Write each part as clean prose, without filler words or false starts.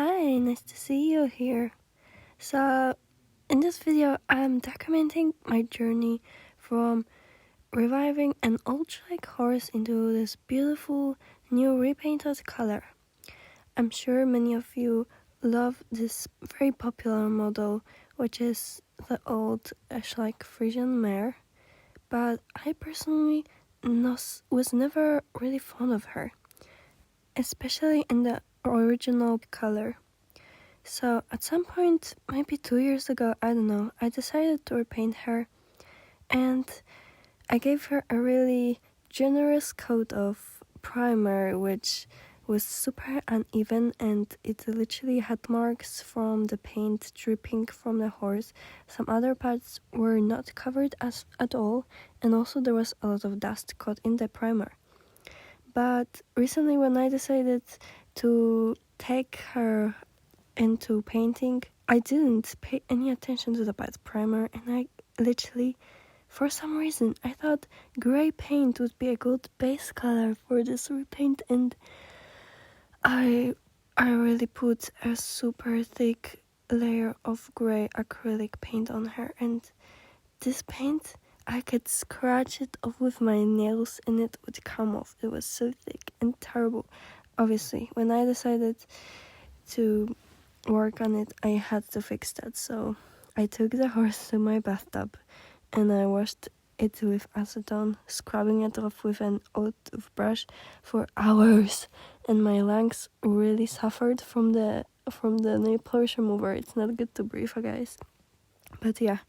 Hi, nice to see you here. So, in this video, I'm documenting my journey from reviving an old Schleich horse into this beautiful new repainted color. I'm sure many of you love this very popular model, which is the old Schleich Friesian mare, but I personally was never really fond of her, especially in the original color. So at some point, maybe 2 years ago, I don't know, I decided to repaint her, and I gave her a really generous coat of primer, which was super uneven, and it literally had marks from the paint dripping from the horse. Some other parts were not covered at all, and also there was a lot of dust caught in the primer. But recently, when I decided to take her into painting, I didn't pay any attention to the bad primer, and I literally, for some reason, I thought gray paint would be a good base color for this repaint, and I really put a super thick layer of gray acrylic paint on her, and this paint, I could scratch it off with my nails and it would come off. It was so thick and terrible. Obviously, when I decided to work on it, I had to fix that. So I took the horse to my bathtub and I washed it with acetone, scrubbing it off with an old toothbrush for hours, and my lungs really suffered from the nail polish remover. It's not good to breathe, guys. But yeah,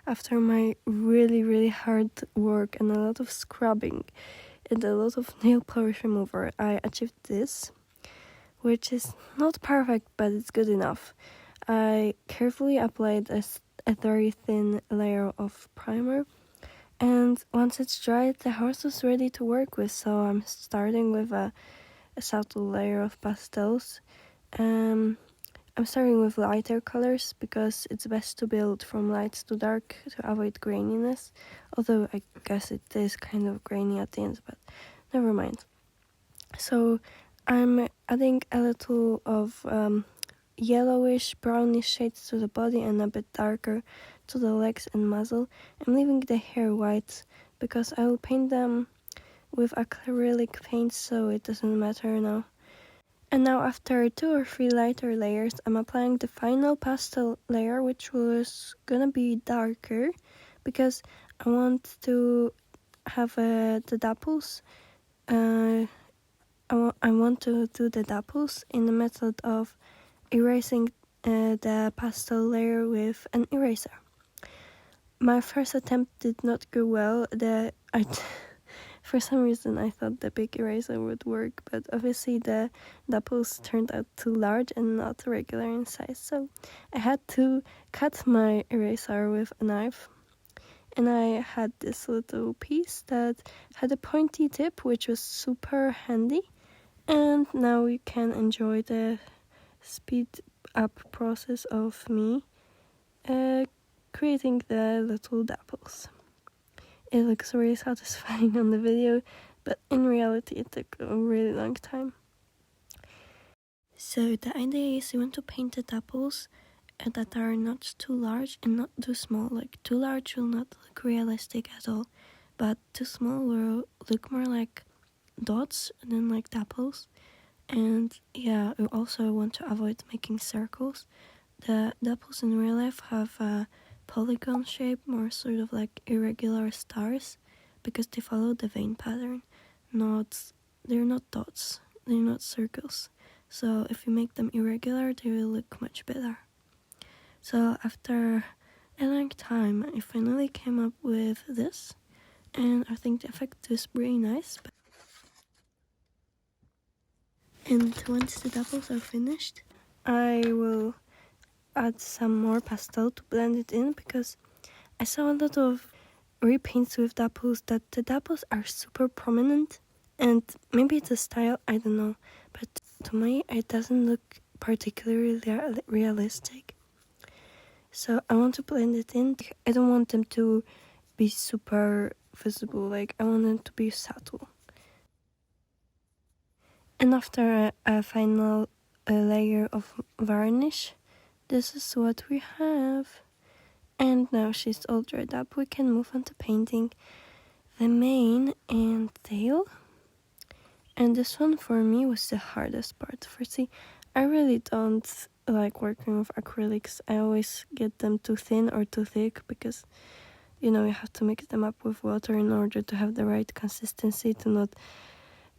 after my really hard work and a lot of scrubbing and a lot of nail polish remover, I achieved this, which is not perfect, but it's good enough. I carefully applied a very thin layer of primer, and once it's dried, the horse was ready to work with. So I'm starting with a subtle layer of pastels. I'm starting with lighter colors because it's best to build from light to dark to avoid graininess, although I guess it is kind of grainy at the end, but never mind. So I'm adding a little of yellowish, brownish shades to the body and a bit darker to the legs and muzzle. I'm leaving the hair white because I will paint them with acrylic paint, so it doesn't matter now. And now after 2 or 3 lighter layers, I'm applying the final pastel layer, which was gonna be darker because I want to have the dapples. I want to do the dapples in the method of erasing the pastel layer with an eraser. My first attempt did not go well. For some reason I thought the big eraser would work, but obviously the dapples turned out too large and not regular in size, so I had to cut my eraser with a knife. And I had this little piece that had a pointy tip, which was super handy. And now you can enjoy the speed up process of me creating the little dapples. It looks really satisfying on the video, but in reality it took a really long time. So the idea is you want to paint the dapples that are not too large and not too small. Like too large will not look realistic at all, but too small will look more like dots than like dapples. And yeah, you also want to avoid making circles. The dapples in real life have a polygon shape, more sort of like irregular stars, because they follow the vein pattern. They're not dots, they're not circles. So if you make them irregular, they will look much better. So after a long time, I finally came up with this, and I think the effect is really nice. And once the dapples are finished, I will add some more pastel to blend it in, because I saw a lot of repaints with dapples that the dapples are super prominent, and maybe it's a style, I don't know, but to me it doesn't look particularly realistic. So I want to blend it in. I don't want them to be super visible, like I want them to be subtle. And after a final a layer of varnish. This is what we have. And now she's all dried up, we can move on to painting the mane and tail. And this one for me was the hardest part. For see, I really don't like working with acrylics. I always get them too thin or too thick because, you know, you have to mix them up with water in order to have the right consistency to not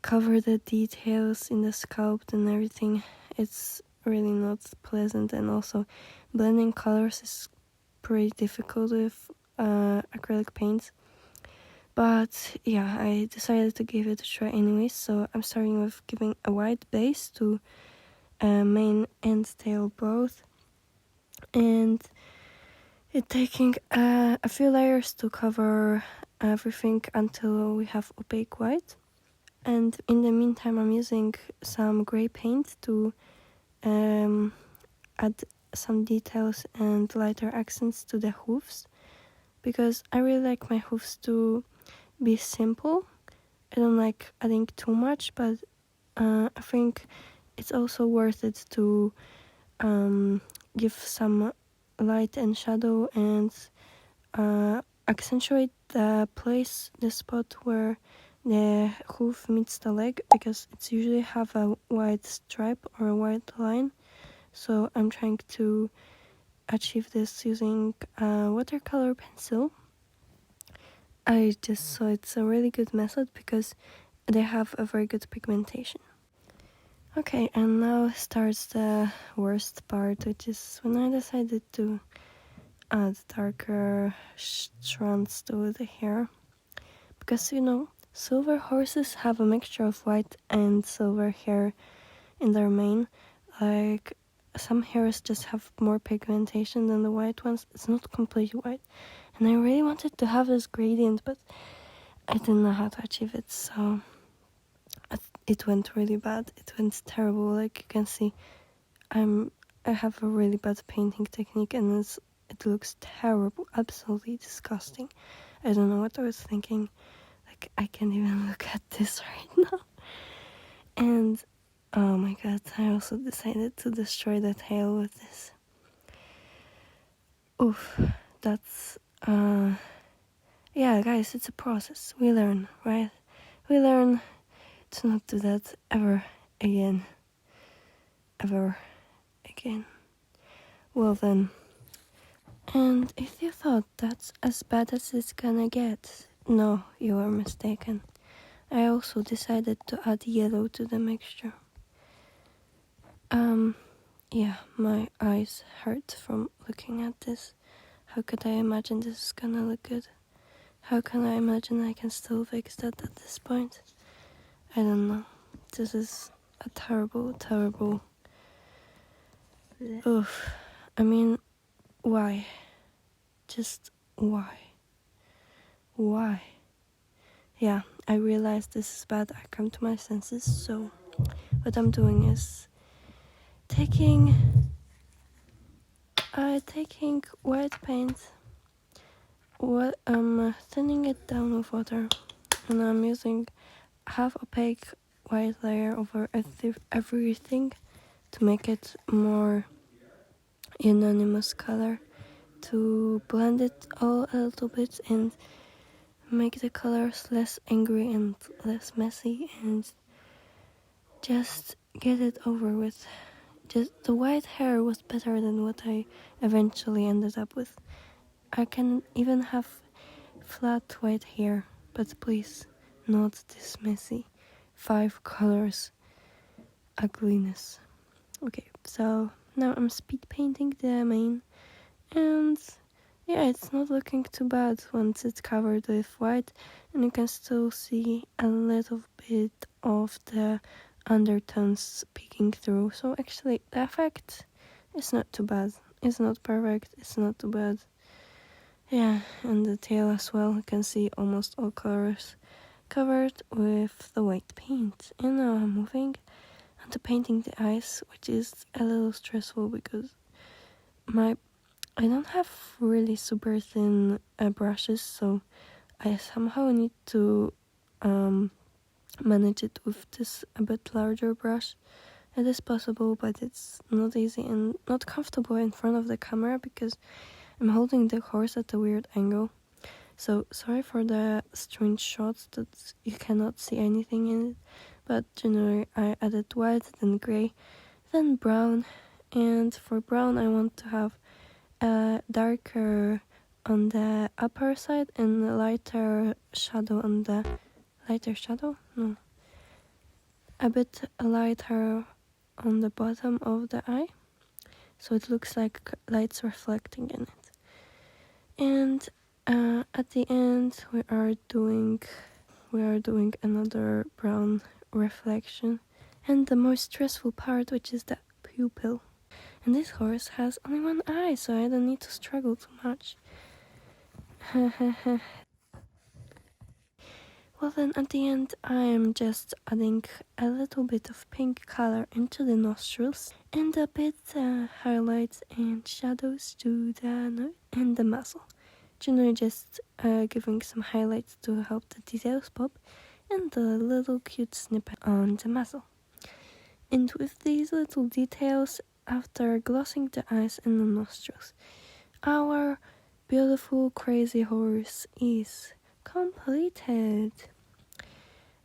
cover the details in the sculpt and everything. It's really not pleasant, and also blending colors is pretty difficult with acrylic paints. But yeah, I decided to give it a try anyway, so I'm starting with giving a white base to mane and tail both, and it taking a few layers to cover everything until we have opaque white. And in the meantime, I'm using some gray paint to add some details and lighter accents to the hooves, because I really like my hooves to be simple. I don't like adding too much, but I think it's also worth it to give some light and shadow and accentuate the spot where the hoof meets the leg, because it's usually have a white stripe or a white line. So I'm trying to achieve this using a watercolor pencil. I just saw it's a really good method because they have a very good pigmentation. Okay, and now starts the worst part, which is when I decided to add darker strands to the hair. Because, you know, silver horses have a mixture of white and silver hair in their mane. Like, some hairs just have more pigmentation than the white ones. It's not completely white. And I really wanted to have this gradient, but I didn't know how to achieve it, so it went really bad. It went terrible. Like, you can see, I have a really bad painting technique, and it looks terrible, absolutely disgusting. I don't know what I was thinking. Like, I can't even look at this right now. And oh my god, I also decided to destroy the tail with this. Oof, that's yeah, guys, it's a process. We learn, right? We learn to not do that ever again. Ever again. Well then. And if you thought that's as bad as it's gonna get, no, you are mistaken. I also decided to add yellow to the mixture. Yeah, my eyes hurt from looking at this. How could I imagine this is gonna look good? How can I imagine I can still fix that at this point? I don't know. This is a terrible, terrible... Oof. I mean, why? Just why? Why? Yeah, I realize this is bad. I come to my senses, so what I'm doing is taking white paint, thinning it down with water, and I'm using half opaque white layer over everything to make it more unanimous color, to blend it all a little bit and make the colors less angry and less messy, and just get it over with. Just the white hair was better than what I eventually ended up with. I can even have flat white hair, but please, not this messy 5 colors ugliness. Okay, so now I'm speed painting the mane, and yeah, it's not looking too bad once it's covered with white, and you can still see a little bit of the undertones peeking through. So actually the effect is not too bad. It's not perfect, it's not too bad. Yeah, and the tail as well, you can see almost all colors covered with the white paint. And now I'm moving on to painting the eyes, which is a little stressful because I don't have really super thin brushes, so I somehow need to manage it with this a bit larger brush It is possible, but it's not easy and not comfortable in front of the camera because I'm holding the horse at a weird angle. So sorry for the strange shots that you cannot see anything in it, but generally I added white, then grey, then brown, and for brown I want to have a darker on the upper side and a lighter shadow on the a bit lighter on the bottom of the eye, so it looks like light's reflecting in it. And at the end we are doing another brown reflection, and the most stressful part, which is the pupil. And this horse has only one eye, so I don't need to struggle too much. Well, then at the end I am just adding a little bit of pink color into the nostrils and a bit highlights and shadows to the nose and the muzzle. Generally just giving some highlights to help the details pop, and a little cute snippet on the muzzle. And with these little details, after glossing the eyes and the nostrils, our beautiful crazy horse is completed.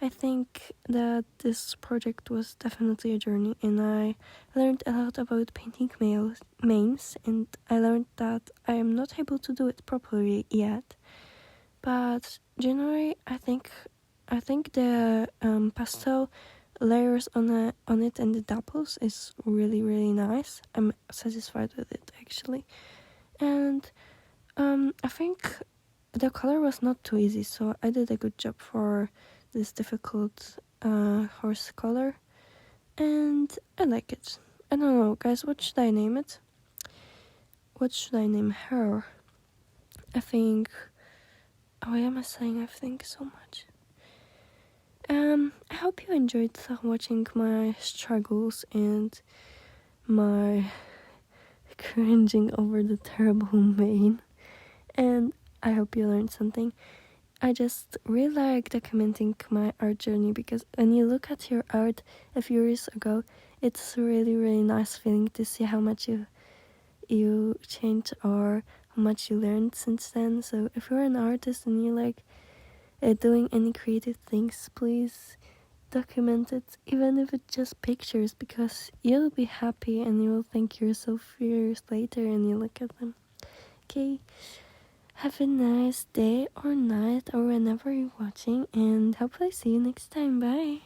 I think that this project was definitely a journey, and I learned a lot about painting manes, and I learned that I am not able to do it properly yet. But generally, I think the pastel layers on it and the dapples is really, really nice. I'm satisfied with it actually, and I think the color was not too easy, so I did a good job for this difficult horse color, and I like it. I don't know, guys, what should I name it? What should I name her? I think... why am I saying I think so much? I hope you enjoyed watching my struggles and my cringing over the terrible mane, and I hope you learned something. I just really like documenting my art journey, because when you look at your art a few years ago, it's a really, really nice feeling to see how much you changed or how much you learned since then. So if you're an artist and you like doing any creative things, please document it, even if it's just pictures, because you'll be happy and you will thank yourself years later and you look at them. Okay, have a nice day or night or whenever you're watching, and hopefully see you next time. Bye.